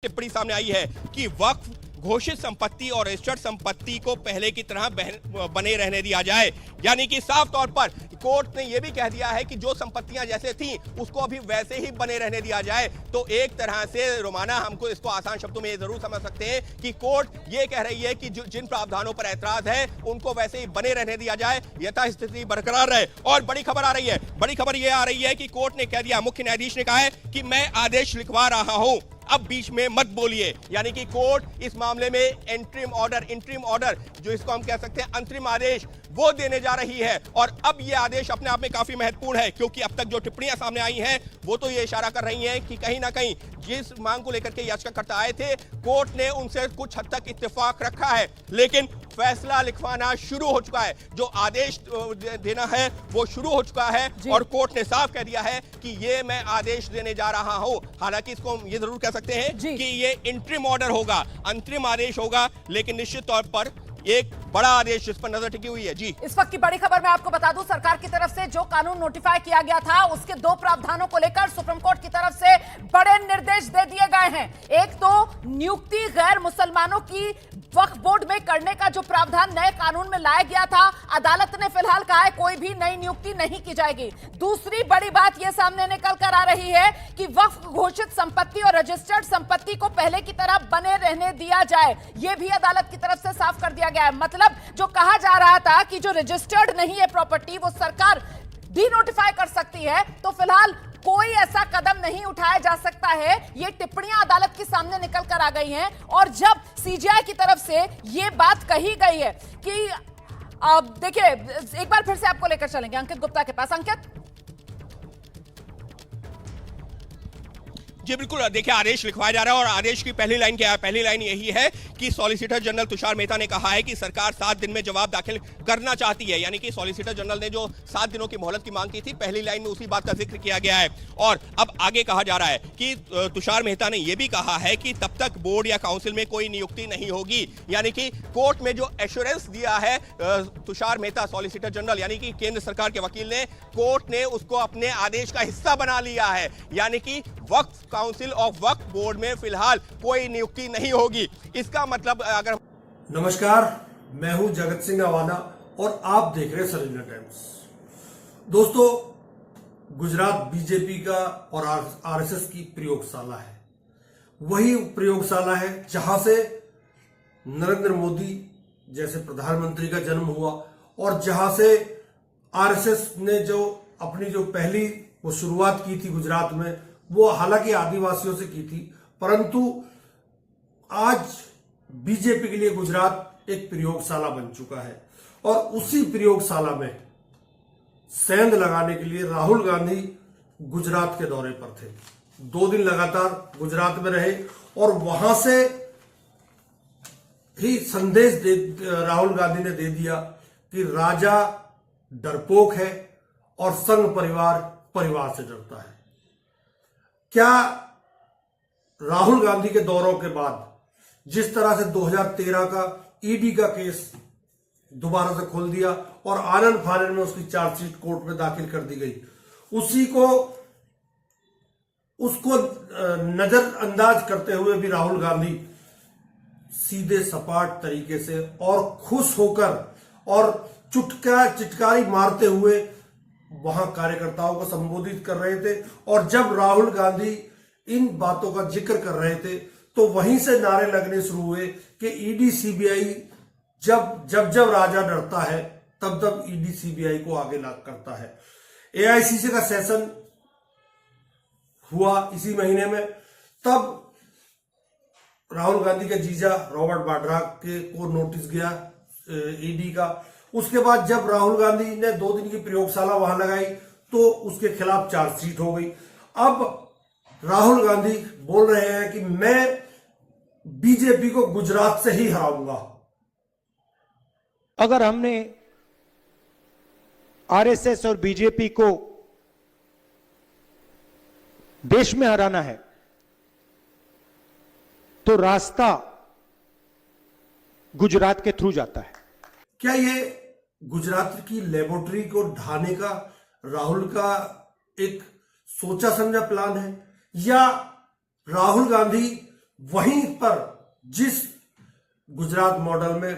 टिप्पणी सामने आई है कि वक्फ घोषित संपत्ति और रजिस्टर्ड संपत्ति को पहले की तरह बने रहने दिया जाए। यानी कि साफ तौर पर कोर्ट ने यह भी कह दिया है कि जो संपत्तियां जैसे थी उसको अभी वैसे ही बने रहने दिया जाए। तो एक तरह से रोमाना हमको इसको आसान शब्दों में ये जरूर समझ सकते हैं कि कोर्ट ये कह रही है कि जिन प्रावधानों पर ऐतराज है उनको वैसे ही बने रहने दिया जाए, यथास्थिति बरकरार रहे। और बड़ी खबर आ रही है, बड़ी खबर ये आ रही है कि कोर्ट ने कह दिया, मुख्य न्यायाधीश ने कहा है कि मैं आदेश लिखवा रहा हूं, अब बीच में मत बोलिए। यानी कि कोर्ट इस मामले में इंटरिम ऑर्डर जो इसको हम कह सकते हैं अंतरिम आदेश, वो देने जा रही है। और अब ये आदेश अपने आप में काफी महत्वपूर्ण है, क्योंकि अब तक जो टिप्पणियां सामने आई हैं वो तो ये इशारा कर रही हैं कि कहीं ना कहीं जिस मांग को लेकर के याचिकाकर्ता आए थे, कोर्ट ने उनसे कुछ हद तक इत्तेफाक रखा है, लेकिन फैसला लिखवाना शुरू हो चुका है। जो आदेश देना है वो शुरू हो चुका है और कोर्ट ने साफ कह दिया है कि ये मैं आदेश देने जा रहा हूं। हालांकि इसको हम ये जरूर कह सकते हैं कि ये इंटरिम ऑर्डर होगा, अंतरिम आदेश होगा, लेकिन निश्चित तौर पर एक बड़ा आदेश जिस पर नजर टिकी हुई है। जी, इस वक्त की बड़ी खबर मैं आपको बता दूं, सरकार की तरफ से जो कानून नोटिफाई किया गया था उसके दो प्रावधानों को लेकर सुप्रीम कोर्ट की तरफ से बड़े निर्देश दे दिए गए हैं। एक तो नियुक्ति गैर मुसलमानों की वक्फ बोर्ड में करने का जो प्रावधान नए कानून में लाया गया था, अदालत ने फिलहाल कहा है कोई भी नई नियुक्ति नहीं की जाएगी। दूसरी बड़ी बात यह सामने निकल कर आ रही है कि वक्फ घोषित संपत्ति और रजिस्टर्ड संपत्ति को पहले की तरह बने रहने दिया जाए, यह भी अदालत की तरफ से साफ कर दिया गया है। मतलब जो कहा जा रहा था कि जो रजिस्टर्ड नहीं है प्रॉपर्टी वो सरकार डीनोटिफाई कर सकती है, तो फिलहाल कोई ऐसा कदम नहीं उठाया जा सकता है। ये टिप्पणियां अदालत के सामने निकल कर आ गई हैं। और जब सीजीआई की तरफ से ये बात कही गई है कि देखिए, एक बार फिर से आपको लेकर चलेंगे अंकित गुप्ता के पास। अंकित जी बिल्कुल, देखिए आदेश लिखवाया जा रहा है और आदेश की पहली लाइन क्या है? पहली लाइन यही है कि सॉलिसिटर जनरल तुषार मेहता ने कहा है कि सरकार 7 दिन में जवाब दाखिल करना चाहती है। यानी कि सॉलिसिटर जनरल ने जो 7 दिनों की मोहलत की मांग की थी, पहली लाइन में उसी बात का जिक्र किया गया है। और अब आगे कहा जा रहा है कि तुषार मेहता ने यह भी कहा है कि तब तक बोर्ड या काउंसिल में कोई नियुक्ति नहीं होगी। यानी कि कोर्ट में जो एश्योरेंस दिया है तुषार मेहता सॉलिसिटर जनरल, यानी कि केंद्र सरकार के वकील ने, कोर्ट ने उसको अपने आदेश का हिस्सा बना लिया है। यानी कि वक्फ काउंसिल ऑफ वक्फ बोर्ड में फिलहाल कोई नियुक्ति नहीं होगी। इसका मतलब अगर नमस्कार, मैं हूं जगत सिंह अवाना और आप देख रहे हैं सन इंडिया टाइम्स। दोस्तों, गुजरात बीजेपी का और आरएसएस की प्रयोगशाला है, वही प्रयोगशाला है जहां से नरेंद्र मोदी जैसे प्रधानमंत्री का जन्म हुआ और जहां से आरएसएस ने जो अपनी जो पहली वो शुरुआत की थी गुजरात में, वो हालांकि आदिवासियों से की थी, परंतु आज बीजेपी के लिए गुजरात एक प्रयोगशाला बन चुका है। और उसी प्रयोगशाला में सेंध लगाने के लिए राहुल गांधी गुजरात के दौरे पर थे। 2 दिन लगातार गुजरात में रहे और वहां से ही संदेश राहुल गांधी ने दे दिया कि राजा डरपोक है और संघ परिवार परिवार से डरता है। क्या राहुल गांधी के दौरों के बाद जिस तरह से 2013 का ईडी का केस दोबारा से खोल दिया और आनंद फानन में उसकी चार्जशीट कोर्ट में दाखिल कर दी गई, उसको नजरअंदाज करते हुए भी राहुल गांधी सीधे सपाट तरीके से और खुश होकर और चिटकारी मारते हुए वहां कार्यकर्ताओं को संबोधित कर रहे थे। और जब राहुल गांधी इन बातों का जिक्र कर रहे थे तो वहीं से नारे लगने शुरू हुए कि ईडी सीबीआई जब राजा डरता है तब तब ईडी सीबीआई को आगे लाग करता है। एआईसीसी का सेशन हुआ इसी महीने में, तब राहुल गांधी के जीजा रॉबर्ट वाड्रा को नोटिस गया ईडी का। उसके बाद जब राहुल गांधी ने 2 दिन की प्रयोगशाला वहां लगाई तो उसके खिलाफ चार्जशीट हो गई। अब राहुल गांधी बोल रहे हैं कि मैं बीजेपी को गुजरात से ही हराऊंगा। अगर हमने आरएसएस और बीजेपी को देश में हराना है तो रास्ता गुजरात के थ्रू जाता है। क्या ये गुजरात की लेबोरेटरी को ढाने का राहुल का एक सोचा समझा प्लान है, या राहुल गांधी वहीं पर जिस गुजरात मॉडल में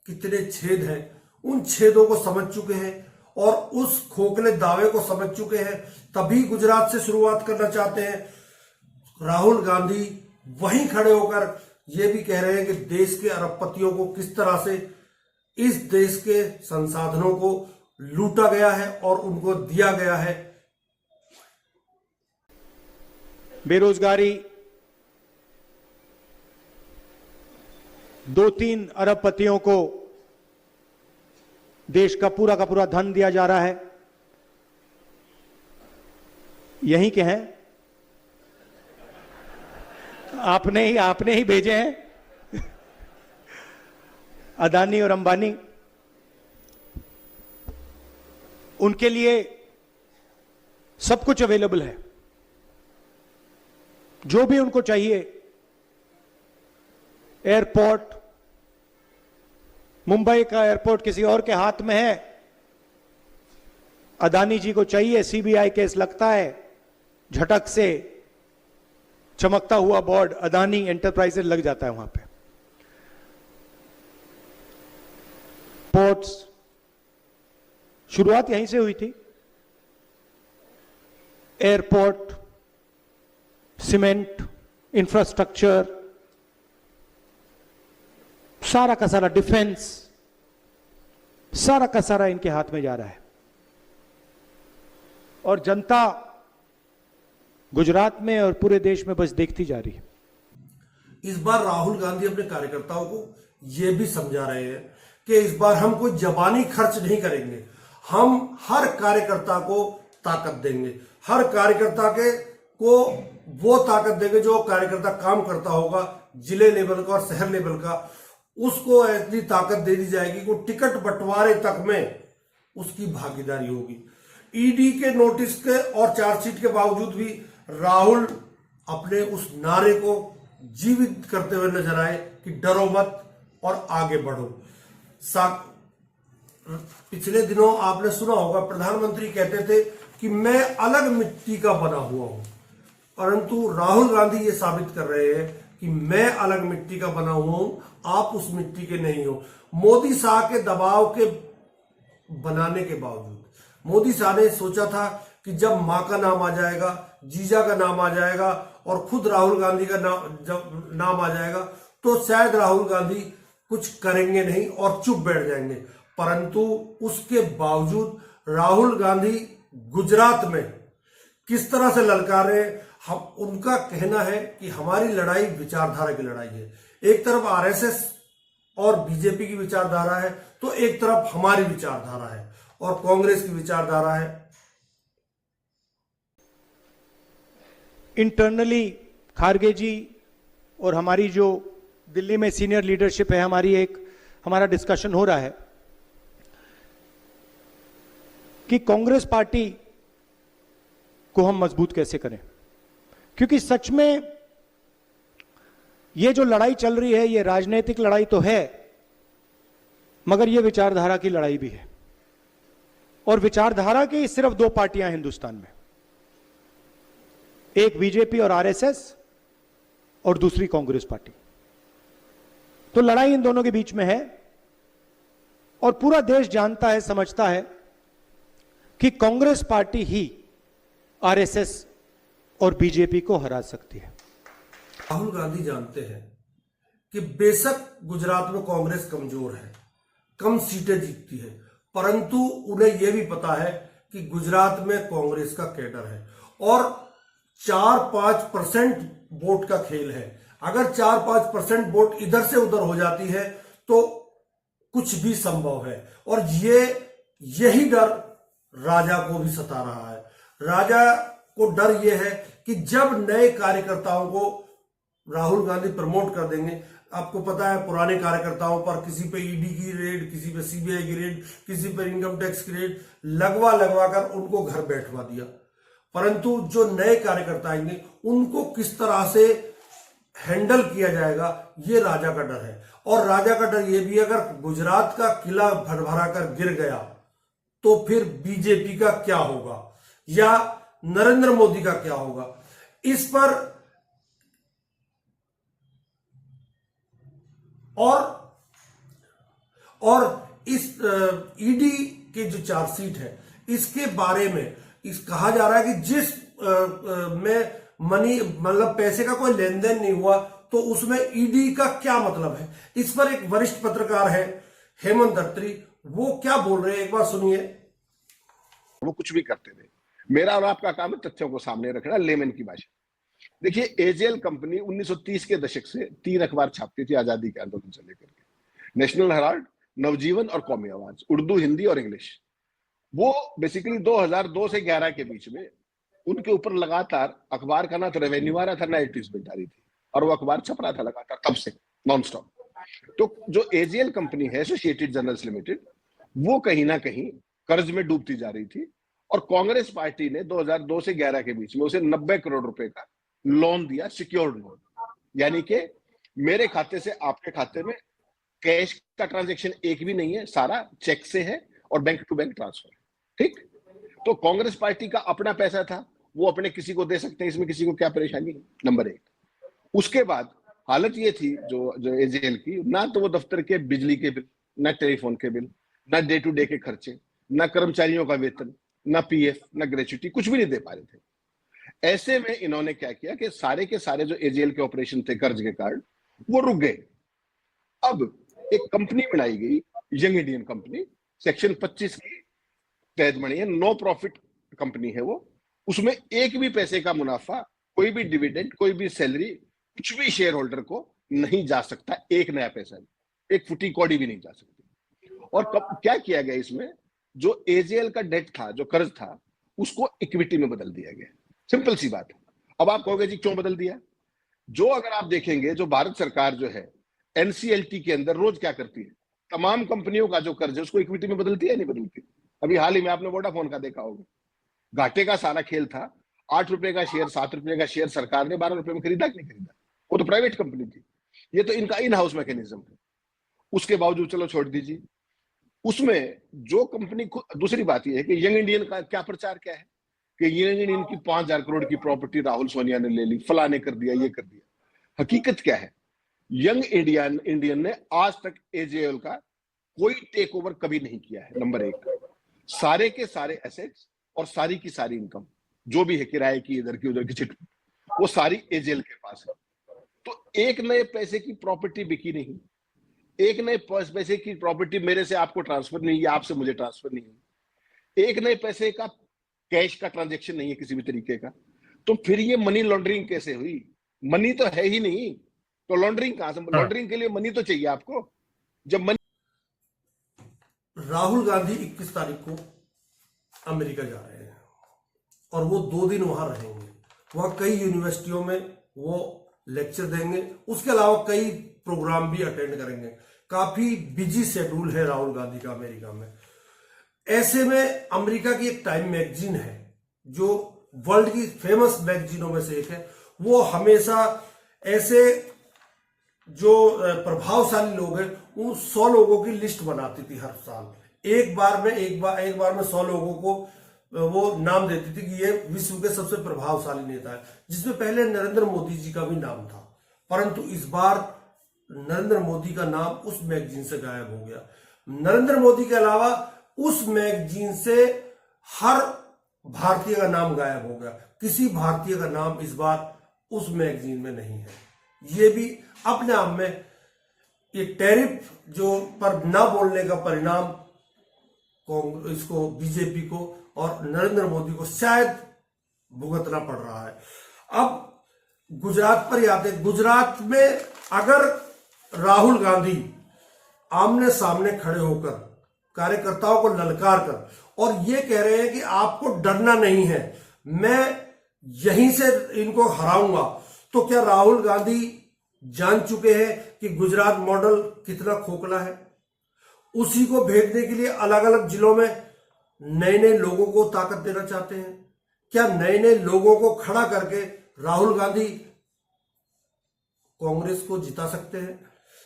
कितने छेद हैं, उन छेदों को समझ चुके हैं और उस खोखले दावे को समझ चुके हैं, तभी गुजरात से शुरुआत करना चाहते हैं। राहुल गांधी वहीं खड़े होकर यह भी कह रहे हैं कि देश के अरबपतियों को किस तरह से इस देश के संसाधनों को लूटा गया है और उनको दिया गया है। बेरोजगारी 2-3 अरबपतियों को देश का पूरा धन दिया जा रहा है। यहीं के हैं, आपने ही भेजे हैं। अदानी और अंबानी, उनके लिए सब कुछ अवेलेबल है, जो भी उनको चाहिए। एयरपोर्ट, मुंबई का एयरपोर्ट किसी और के हाथ में है, अदानी जी को चाहिए, सीबीआई केस लगता है, झटक से चमकता हुआ बोर्ड अदानी एंटरप्राइजेज लग जाता है वहां पे। पोर्ट्स, शुरुआत यहीं से हुई थी। एयरपोर्ट, सीमेंट, इंफ्रास्ट्रक्चर, सारा का सारा डिफेंस, सारा का सारा इनके हाथ में जा रहा है। और जनता गुजरात में और पूरे देश में बस देखती जा रही है। इस बार राहुल गांधी अपने कार्यकर्ताओं को यह भी समझा रहे हैं कि इस बार हम कोई जबानी खर्च नहीं करेंगे, हम हर कार्यकर्ता को ताकत देंगे, हर कार्यकर्ता को वो ताकत देंगे जो कार्यकर्ता काम करता होगा, जिले लेवल का और शहर लेवल का, उसको ऐसी ताकत दे दी जाएगी कि टिकट बंटवारे तक में उसकी भागीदारी होगी। ईडी के नोटिस के और चार्जशीट के बावजूद भी राहुल अपने उस नारे को जीवित करते हुए नजर आए कि डरो मत और आगे बढ़ो। पिछले दिनों आपने सुना होगा, प्रधानमंत्री कहते थे कि मैं अलग मिट्टी का बना हुआ हूं, परंतु राहुल गांधी ये साबित कर रहे हैं कि मैं अलग मिट्टी का बना हुआ हूं, आप उस मिट्टी के नहीं हो। मोदी शाह के दबाव के बनाने के बावजूद मोदी शाह ने सोचा था कि जब मां का नाम आ जाएगा, जीजा का नाम आ जाएगा और खुद राहुल गांधी का जब नाम आ जाएगा तो शायद राहुल गांधी कुछ करेंगे नहीं और चुप बैठ जाएंगे। परंतु उसके बावजूद राहुल गांधी गुजरात में किस तरह से ललकारे, हम उनका कहना है कि हमारी लड़ाई विचारधारा की लड़ाई है। एक तरफ आरएसएस और बीजेपी की विचारधारा है, तो एक तरफ हमारी विचारधारा है और कांग्रेस की विचारधारा है। इंटरनली खारगे जी और हमारी जो दिल्ली में सीनियर लीडरशिप है, हमारा डिस्कशन हो रहा है कि कांग्रेस पार्टी को हम मजबूत कैसे करें, क्योंकि सच में ये जो लड़ाई चल रही है, ये राजनीतिक लड़ाई तो है, मगर ये विचारधारा की लड़ाई भी है। और विचारधारा की सिर्फ 2 पार्टियां हिंदुस्तान में, एक बीजेपी और आरएसएस और दूसरी कांग्रेस पार्टी। तो लड़ाई इन दोनों के बीच में है और पूरा देश जानता है, समझता है कि कांग्रेस पार्टी ही आरएसएस और बीजेपी को हरा सकती है। राहुल गांधी जानते हैं कि बेशक गुजरात में कांग्रेस कमजोर है, कम सीटें जीतती है, परंतु उन्हें यह भी पता है कि गुजरात में कांग्रेस का कैडर है और 4-5% वोट का खेल है। अगर 4-5% वोट इधर से उधर हो जाती है तो कुछ भी संभव है। और यही डर राजा को भी सता रहा है। राजा को डर यह है कि जब नए कार्यकर्ताओं को राहुल गांधी प्रमोट कर देंगे, आपको पता है पुराने कार्यकर्ताओं पर किसी पे ईडी की रेड, किसी पे सीबीआई की रेड, किसी पे इनकम टैक्स की रेड लगवा कर उनको घर बैठवा दिया। परंतु जो नए कार्यकर्ता आएंगे उनको किस तरह से हैंडल किया जाएगा, ये राजा का डर है। और राजा का डर ये भी, अगर गुजरात का किला भरभरा कर गिर गया तो फिर बीजेपी का क्या होगा या नरेंद्र मोदी का क्या होगा। इस पर और इस ईडी के जो चार्जशीट है इसके बारे में कहा जा रहा है कि जिस में मनी मतलब पैसे का कोई लेन देन नहीं हुआ तो उसमें ईडी का क्या मतलब है। इस पर एक वरिष्ठ पत्रकार है हेमंत अत्री, वो क्या बोल रहे हैं एक बार सुनिए। वो कुछ भी करते थे, मेरा और आपका काम है तथ्यों को सामने रखना, लेमन की भाषा। देखिए, एजेएल कंपनी 1930 के दशक से 3 अखबार छापती थी आजादी के आंदोलन से लेकर के, नेशनल हेराल्ड, नवजीवन और कौमी आवाज, उर्दू, हिंदी और इंग्लिश। वो बेसिकली 2002 से 11 के बीच में उनके ऊपर लगातार अखबार का ना तो रेवेन्यू आ रहा था ना एडवर्टाइजमेंट आ रही थी, और वो अखबार छप रहा था लगातार तब से नॉन स्टॉप। तो जो एजेएल कंपनी है एसोसिएटेड जर्नल्स लिमिटेड, वो कहीं ना कहीं कर्ज में डूबती जा रही थी, और कांग्रेस पार्टी ने 2002 से 11 के बीच में उसे 90 करोड़ रुपए का लोन दिया, सिक्योर्ड लोन, यानी कि मेरे खाते से आपके खाते में कैश का ट्रांजैक्शन एक भी नहीं है, सारा चेक से है और बैंक टू बैंक ट्रांसफर है। ठीक, तो कांग्रेस पार्टी का अपना पैसा था, वो अपने किसी को दे सकते हैं, इसमें किसी को क्या परेशानी है, नंबर 1। उसके बाद हालत ये थी जो एजेएल की, ना तो वो दफ्तर के बिजली के बिल, ना टेलीफोन के बिल, ना डे टू डे के खर्चे, ना कर्मचारियों का वेतन, ना पीएफ, ना ग्रेच्युटी, कुछ भी नहीं दे पा रहे थे। ऐसे में इन्होंने क्या किया कि सारे के सारे जो एजेएल के ऑपरेशन थे कर्ज के कारण, वो रुक गए। अब एक कंपनी बनाई गई, यंग इंडियन कंपनी, सेक्शन 25 की तहत बनी है, नो प्रॉफिट कंपनी है वो। उसमें एक भी पैसे का मुनाफा, कोई भी डिविडेंड, कोई भी सैलरी, कुछ भी शेयर होल्डर को नहीं जा सकता, एक नया पैसा नहीं, एक फुटी कौड़ी भी नहीं जा सकती। और क्या किया गया इसमें, जो एजेएल का डेट था, जो कर्ज था, उसको इक्विटी में बदल दिया गया। सिंपल सी बात है। अब आप कहोगे जी क्यों बदल दिया? जो अगर आप देखेंगे, जो भारत सरकार जो है एनसीएलटी के अंदर रोज क्या करती है, तमाम कंपनियों का जो कर्ज है उसको इक्विटी में बदलती है, नहीं बदलती? अभी हाल ही में आपने वोडाफोन का देखा होगा, घाटे का सारा खेल था। 8 रुपए का शेयर, 7 रुपए का शेयर सरकार ने 12 रुपए में खरीदा कि नहीं खरीदा? वो तो प्राइवेट कंपनी थी, ये तो इनका इन हाउस मैकेनिज्म है। उसके बावजूद चलो छोड़ दीजिए, उसमें जो कंपनी को, दूसरी बात यह है कि यंग इंडियन का क्या प्रचार क्या है कि यंग इंडियन की 5000 करोड़ की प्रॉपर्टी राहुल सोनिया ने ले ली, फलाने कर दिया, ये कर दिया। हकीकत क्या है, यंग इंडियन ने आज तक एजेएल का कोई टेक ओवर कभी नहीं किया है। नंबर 1, सारे के सारे एसेट्स और सारी की सारी इनकम जो भी है, किराए की, इधर की उधर की चिट, वो सारी एजेएल के पास है। तो एक नए पैसे की प्रॉपर्टी बिकी नहीं, एक नए पैसे की प्रॉपर्टी मेरे से आपको ट्रांसफर नहीं है, आपसे मुझे ट्रांसफर नहीं है, एक नए पैसे का कैश का ट्रांजैक्शन नहीं है किसी भी तरीके का। तो फिर ये मनी लॉन्ड्रिंग कैसे हुई? मनी तो है ही नहीं, तो लॉन्ड्रिंग कहां से? लॉन्ड्रिंग के लिए मनी तो चाहिए आपको। जब मनी, राहुल गांधी 21 तारीख को अमेरिका जा रहे हैं और वो 2 दिन वहां रहेंगे। वहां कई यूनिवर्सिटियों में वो लेक्चर देंगे, उसके अलावा कई प्रोग्राम भी अटेंड करेंगे। काफी बिजी शेड्यूल है राहुल गांधी का अमेरिका में। ऐसे में अमेरिका की एक टाइम मैगजीन है जो वर्ल्ड की फेमस मैगजीनों में से एक है, वो हमेशा ऐसे जो प्रभावशाली लोग हैं उन 100 लोगों की लिस्ट बनाती थी हर साल। एक बार में 100 लोगों को वो नाम देती थी कि ये विश्व के सबसे प्रभावशाली नेता है, जिसमें पहले नरेंद्र मोदी जी का भी नाम था। परंतु इस बार नरेंद्र मोदी का नाम उस मैगजीन से गायब हो गया। नरेंद्र मोदी के अलावा उस मैगजीन से हर भारतीय का नाम गायब हो गया। किसी भारतीय का नाम इस बार उस मैगजीन में नहीं है। ये भी अपने आप में ये टैरिफ जो पर ना बोलने का परिणाम इसको, बीजेपी को और नरेंद्र मोदी को शायद भुगतना पड़ रहा है। अब गुजरात पर ही आते हैं। गुजरात में अगर राहुल गांधी आमने सामने खड़े होकर कार्यकर्ताओं को ललकार कर और ये कह रहे हैं कि आपको डरना नहीं है, मैं यहीं से इनको हराऊंगा, तो क्या राहुल गांधी जान चुके हैं कि गुजरात मॉडल कितना खोखला है? उसी को भेजने के लिए अलग अलग जिलों में नए नए लोगों को ताकत देना चाहते हैं। क्या नए नए लोगों को खड़ा करके राहुल गांधी कांग्रेस को जिता सकते हैं?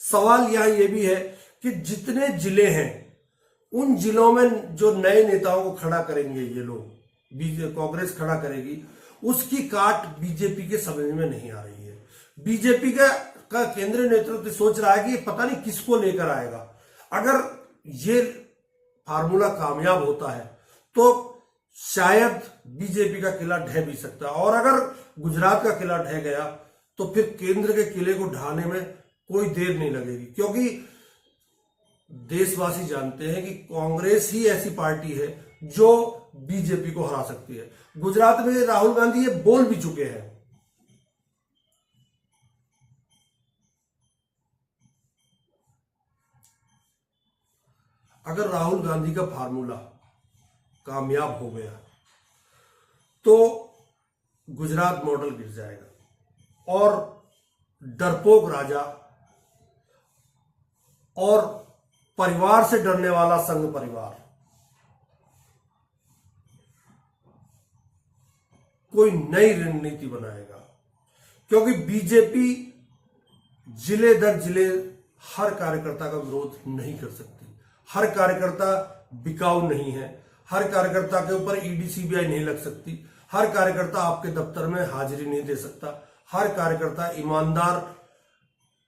सवाल यहां यह भी है कि जितने जिले हैं उन जिलों में जो नए नेताओं को खड़ा करेंगे ये लोग, कांग्रेस खड़ा करेगी, उसकी काट बीजेपी के समझ में नहीं आ रही है। बीजेपी का का केंद्रीय नेतृत्व सोच रहा है कि ये पता नहीं किसको लेकर आएगा। अगर ये फार्मूला कामयाब होता है तो शायद बीजेपी का किला ढह भी सकता है, और अगर गुजरात का किला ढह गया तो फिर केंद्र के किले को ढहाने में कोई देर नहीं लगेगी, क्योंकि देशवासी जानते हैं कि कांग्रेस ही ऐसी पार्टी है जो बीजेपी को हरा सकती है। गुजरात में राहुल गांधी ये बोल भी चुके हैं। अगर राहुल गांधी का फार्मूला कामयाब हो गया तो गुजरात मॉडल गिर जाएगा और डरपोक राजा और परिवार से डरने वाला संघ परिवार कोई नई रणनीति बनाएगा, क्योंकि बीजेपी जिले दर जिले हर कार्यकर्ता का विरोध नहीं कर सकती। हर कार्यकर्ता बिकाऊ नहीं है, हर कार्यकर्ता के ऊपर ईडी सीबीआई नहीं लग सकती, हर कार्यकर्ता आपके दफ्तर में हाजिरी नहीं दे सकता, हर कार्यकर्ता ईमानदार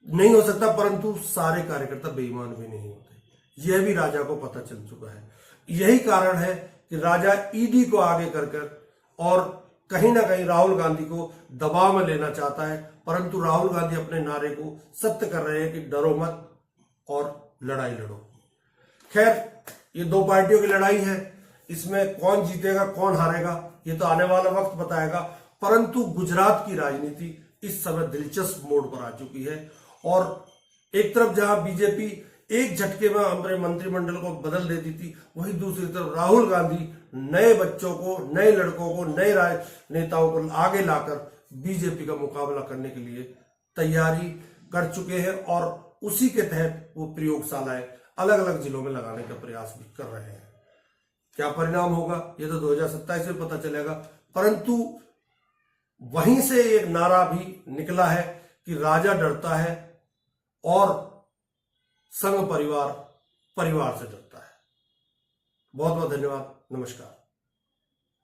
नहीं हो सकता, परंतु सारे कार्यकर्ता बेईमान भी नहीं होते। यह भी राजा को पता चल चुका है। यही कारण है कि राजा ईडी को आगे कर और कहीं ना कहीं राहुल गांधी को दबाव में लेना चाहता है, परंतु राहुल गांधी अपने नारे को सत्य कर रहे हैं कि डरो मत और लड़ाई लड़ो। खैर, ये दो पार्टियों की लड़ाई है, इसमें कौन जीतेगा कौन हारेगा ये तो आने वाला वक्त बताएगा, परंतु गुजरात की राजनीति इस समय दिलचस्प मोड़ पर आ चुकी है। और एक तरफ जहां बीजेपी एक झटके में अपने मंत्रिमंडल को बदल देती थी, वहीं दूसरी तरफ राहुल गांधी नए बच्चों को, नए लड़कों को, नए नेताओं को आगे लाकर बीजेपी का मुकाबला करने के लिए तैयारी कर चुके हैं, और उसी के तहत वो प्रयोगशालाएं अलग अलग जिलों में लगाने का प्रयास भी कर रहे हैं। क्या परिणाम होगा ये तो 2027 में पता चलेगा, परंतु वहीं से एक नारा भी निकला है कि राजा डरता है और संघ परिवार परिवार से डरता है। बहुत बहुत धन्यवाद, नमस्कार।